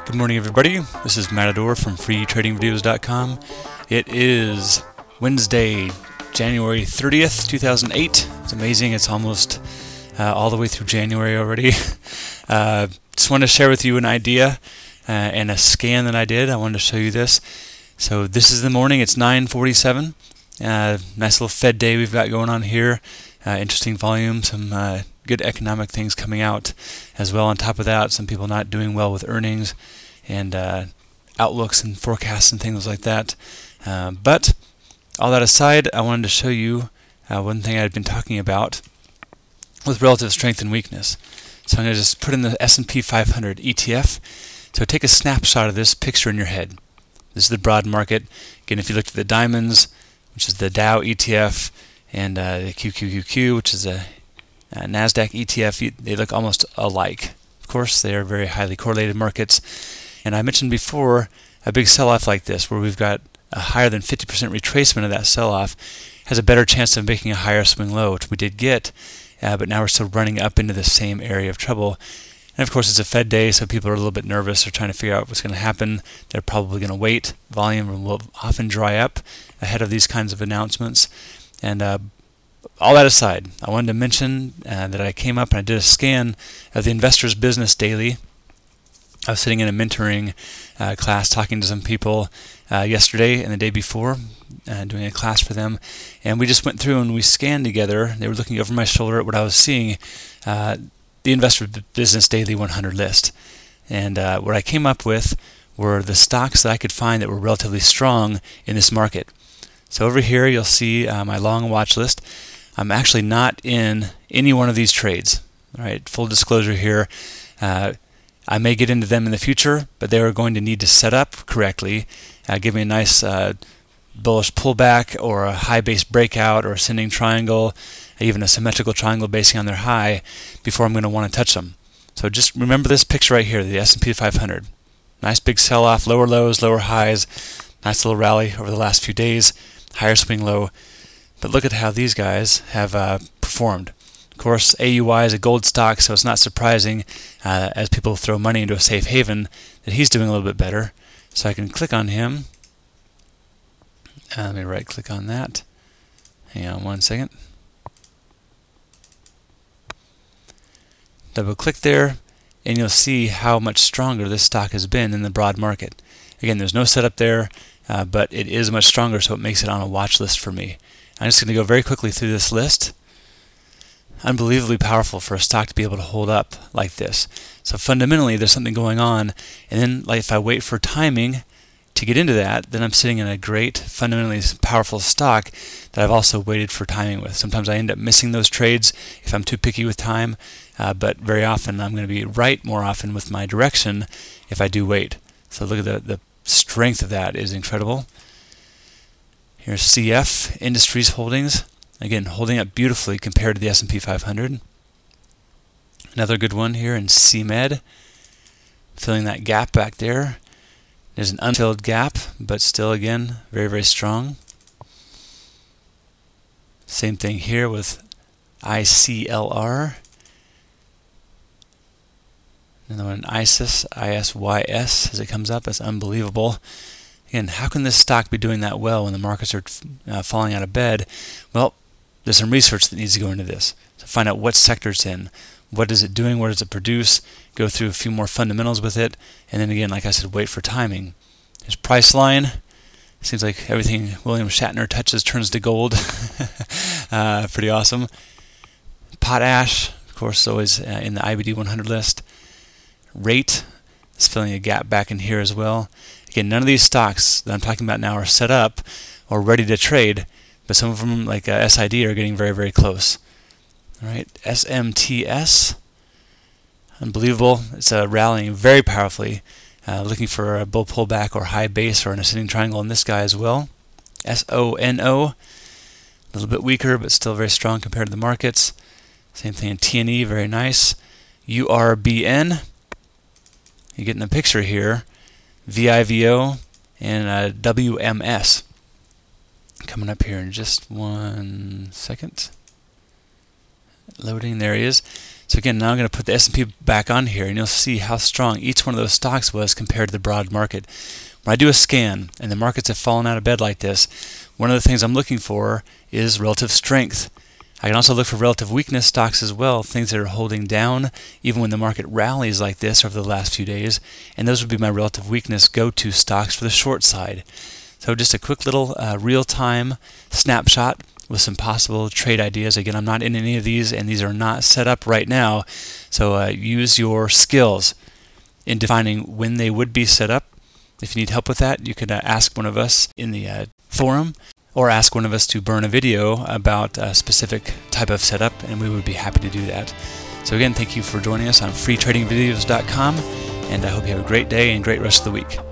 Good morning, everybody. This is Matador from freetradingvideos.com. It is Wednesday, January 30th, 2008. It's amazing. It's almost all the way through January already. Just wanted to share with you an idea and a scan that I did. I wanted to show you this. So this is the morning. It's 9:47. Nice little Fed day we've got going on here. Interesting volume, some good economic things coming out as well. On top of that, some people not doing well with earnings and outlooks and forecasts and things like that. But all that aside, I wanted to show you one thing I had been talking about with relative strength and weakness. So I'm going to just put in the S&P 500 ETF. So take a snapshot of this picture in your head. This is the broad market. Again, if you looked at the diamonds, which is the Dow ETF, and the QQQQ, which is a NASDAQ ETF, they look almost alike. Of course, they are very highly correlated markets. And I mentioned before, a big sell-off like this, where we've got a higher than 50% retracement of that sell-off, has a better chance of making a higher swing low, which we did get, but now we're still running up into the same area of trouble. And of course, it's a Fed day, so people are a little bit nervous. They're trying to figure out what's going to happen. They're probably going to wait. Volume will often dry up ahead of these kinds of announcements. And all that aside, I wanted to mention that I came up and I did a scan of the Investor's Business Daily. I was sitting in a mentoring class talking to some people yesterday and the day before, doing a class for them. And we just went through and we scanned together. They were looking over my shoulder at what I was seeing, the Investor's Business Daily 100 list. And what I came up with were the stocks that I could find that were relatively strong in this market. So over here you'll see my long watch list. I'm actually not in any one of these trades. All right, full disclosure here. I may get into them in the future, but they are going to need to set up correctly, give me a nice bullish pullback or a high base breakout or ascending triangle, even a symmetrical triangle basing on their high before I'm going to want to touch them. So just remember this picture right here, the S&P 500. Nice big sell-off, lower lows, lower highs, nice little rally over the last few days, higher swing low. But look at how these guys have performed. Of course, AUY is a gold stock, so it's not surprising as people throw money into a safe haven that he's doing a little bit better. So I can click on him. Let me right-click on that. Hang on one second. Double-click there, and you'll see how much stronger this stock has been in the broad market. Again, there's no setup there, but it is much stronger, so it makes it on a watch list for me. I'm just going to go very quickly through this list. Unbelievably powerful for a stock to be able to hold up like this. So fundamentally, there's something going on, and then like if I wait for timing to get into that, then I'm sitting in a great, fundamentally powerful stock that I've also waited for timing with. Sometimes I end up missing those trades if I'm too picky with time, but very often I'm going to be right more often with my direction if I do wait. So look at the strength of that is incredible. Here's CF Industries Holdings, again holding up beautifully compared to the S&P 500. Another good one here in CMED, filling that gap back there. There's an unfilled gap, but still again very, very strong. Same thing here with ICLR. Another one, ISIS, ISYS, as it comes up. That's unbelievable. Again, how can this stock be doing that well when the markets are falling out of bed? Well, there's some research that needs to go into this to find out what sector it's in, what is it doing, what does it produce, go through a few more fundamentals with it, and then again, like I said, wait for timing. There's Priceline. Seems like everything William Shatner touches turns to gold. Pretty awesome. Potash, of course, always in the IBD 100 list. Rate is filling a gap back in here as well. Again, none of these stocks that I'm talking about now are set up or ready to trade, but some of them, like SID, are getting very, very close. All right, SMTS, unbelievable. It's rallying very powerfully, looking for a bull pullback or high base or an ascending triangle in this guy as well. SONO, a little bit weaker, but still very strong compared to the markets. Same thing in TNE, very nice. URBN, you're getting the picture here. VIVO and WMS. Coming up here in just one second. Loading, there he is. So again, now I'm going to put the S&P back on here, and you'll see how strong each one of those stocks was compared to the broad market. When I do a scan and the markets have fallen out of bed like this, one of the things I'm looking for is relative strength. I can also look for relative weakness stocks as well, things that are holding down even when the market rallies like this over the last few days, and those would be my relative weakness go-to stocks for the short side. So just a quick little real-time snapshot with some possible trade ideas. Again, I'm not in any of these, and these are not set up right now, so use your skills in defining when they would be set up. If you need help with that, you could ask one of us in the forum, or ask one of us to burn a video about a specific type of setup, and we would be happy to do that. So again, thank you for joining us on freetradingvideos.com, and I hope you have a great day and great rest of the week.